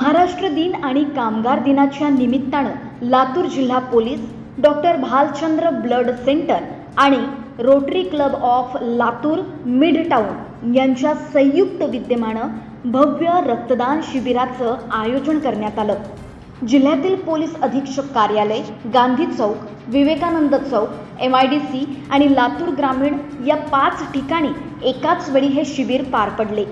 महाराष्ट्र दिन आणि कामगार दिनाच्या निमित्तानं लातूर जिल्हा police, doctor Bhalchandra blood centre आणि Rotary Club of Latur mid town यांच्या संयुक्त विद्यमानं भव्य रक्तदान शिबिराचं आयोजन करण्यात आलं। जिल्ह्यातील पोलीस अधीक्षक कार्यालय, गांधी चौक, विवेकानंद चौक, MIDC आणि लातूर ग्रामीण या 5 ठिकाणी एकाच वेळी हे शिबिर पार पडले।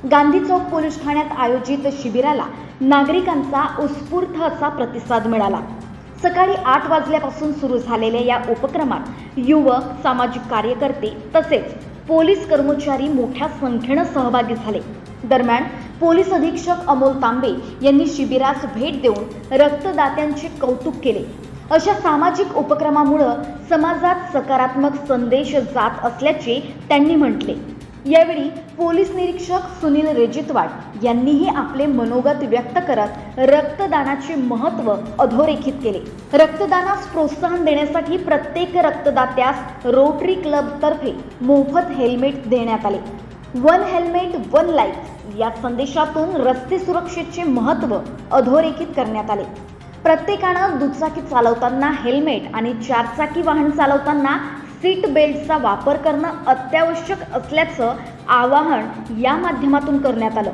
गांधी चौक पोलीस ठाण्यात आयोजित शिबिराला नागरिकांचा उत्स्फूर्त असा प्रतिसाद मिळाला। सकाळी 8 वाजल्यापासून सुरू झालेल्या या उपक्रमात युवक, सामाजिक कार्यकर्ते तसेच पोलीस कर्मचारी मोठ्या संख्येने सहभागी झाले। दरम्यान पोलीस अधीक्षक अमोल तांबे यांनी शिबिरास भेट देऊन रक्तदात्यांचे कौतुक केले। अशा सामाजिक उपक्रमामुळे समाजात सकारात्मक संदेश जात असल्याचे त्यांनी म्हटले। यावेळी पोलीस निरीक्षक सुनील रेजितवाड यांनीही आपले मनोगत व्यक्त करत रक्तदानाचे महत्त्व अधोरेखित केले। रक्तदानास प्रोत्साहन देण्यासाठी प्रत्येक रक्तदात्यास रोटरी क्लब तर्फे मोफत हेल्मेट देण्यात आले। वन हेल्मेट वन लाईफ या संदेशातून रस्ते सुरक्षेचे महत्त्व अधोरेखित करण्यात आले। प्रत्येकानं दुचाकी चालवताना हेल्मेट आणि 4 चाकी वाहन चालवताना सीट बेल्टचा वापर करणं अत्यावश्यक असल्याचं आवाहन या माध्यमातून करण्यात आलं।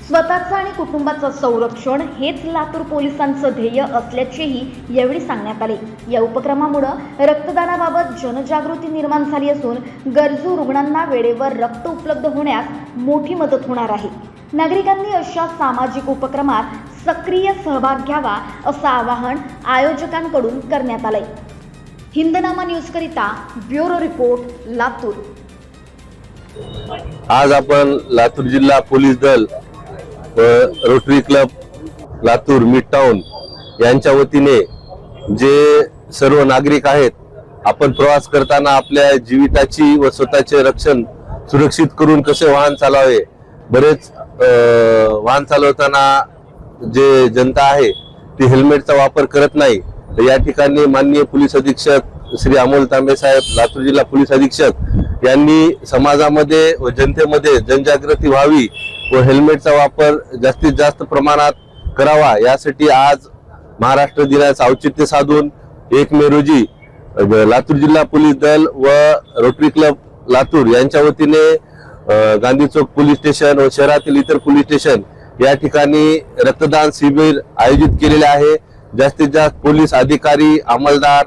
स्वतःचं आणि कुटुंबाचं संरक्षण हेच लातूर पोलिसांचं ध्येय असल्याचेही यावेळी सांगण्यात आले। या उपक्रमामुळे रक्तदानाबाबत जनजागृती निर्माण झाली असून गरजू रुग्णांना वेळेवर रक्त उपलब्ध होण्यास मोठी मदत होणार आहे। नागरिकांनी अशा सामाजिक उपक्रमात सक्रिय सहभाग घ्यावा असं आवाहन आयोजकांकडून करण्यात आलंय। हिंदनामा न्यूज करिता ब्युरो रिपोर्ट, लातूर। आज आपण लातूर जिल्हा पोलीस दल व rotary club Latur mid town यांच्या वतीने जे सर्व नागरिक आहेत, आपण प्रवास करताना आपल्या जीविताची व स्वतःचे रक्षण सुरक्षित करून कसे वाहन चालवावे, बरेच वाहन चालवताना जे जनता आहे ती हेल्मेटचा वापर करत नाही। या ठिकाणी माननीय पोलीस अधीक्षक श्री अमोल तांबे साहेब, लातूर जिल्हा पोलीस अधीक्षक यांनी समाजामध्ये व जनतेमध्ये जनजागृती व्हावी व हेल्मेटचा वापर जास्तीत जास्त प्रमाणात करावा, यासाठी आज महाराष्ट्र दिनाचे औचित्य साधून 1 मे रोजी लातूर जिल्हा पोलीस दल व रोटरी क्लब लातूर यांच्या वतीने गांधी चौक पोलीस स्टेशन व शहरातील इतर पोलीस स्टेशन या ठिकाणी रक्तदान शिबिर आयोजित केलेले आहे। जास्तीत जास्त पोलीस अधिकारी, अंमलदार,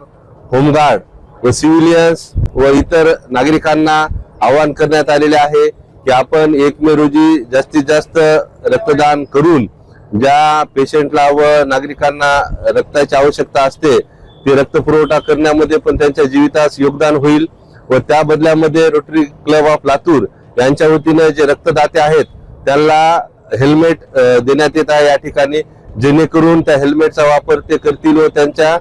होमगार्ड व सिव्हिलियन्स व इतर नागरिकांना आवाहन करण्यात आलेले आहे की आपण 1 मे रोजी जास्तीत जास्त रक्तदान करून ज्या पेशंटला व नागरिकांना रक्ताची आवश्यकता असते ते रक्त पुरवठा करण्यामध्ये पण त्यांच्या जीवितास योगदान होईल व त्या बदल्यामध्ये रोटरी क्लब ऑफ लातूर यांच्या वतीने जे रक्तदाते आहेत त्यांना हेल्मेट देण्यात येत आहे या ठिकाणी, जेणेकरून त्या हेल्मेटचा वापर ते करतील व त्यांच्या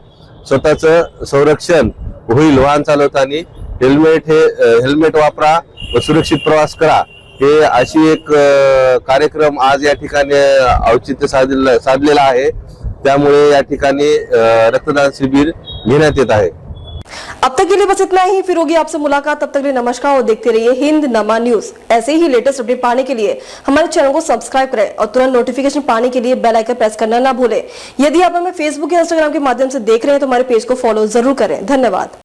स्वतःचं संरक्षण होईल। वाहन चालवताना हेल्मेट वापरा व सुरक्षित प्रवास करा, हे अशी एक कार्यक्रम आज या ठिकाणी औचित्य साधलेला आहे। त्यामुळे या ठिकाणी रक्तदान शिबिर घेण्यात येत आहे। अब तक के लिए बस इतना ही। फिर होगी आपसे मुलाकात, तब तक के लिए नमस्कार और देखते रहिए हिंदनामा न्यूज। ऐसे ही लेटेस्ट अपडेट पाने के लिए हमारे चैनल को सब्सक्राइब करें और तुरंत नोटिफिकेशन पाने के लिए बेल आइकन प्रेस करना ना भूलें। यदि आप हमें फेसबुक या इंस्टाग्राम के माध्यम से देख रहे हैं तो हमारे पेज को फॉलो जरूर करें। धन्यवाद।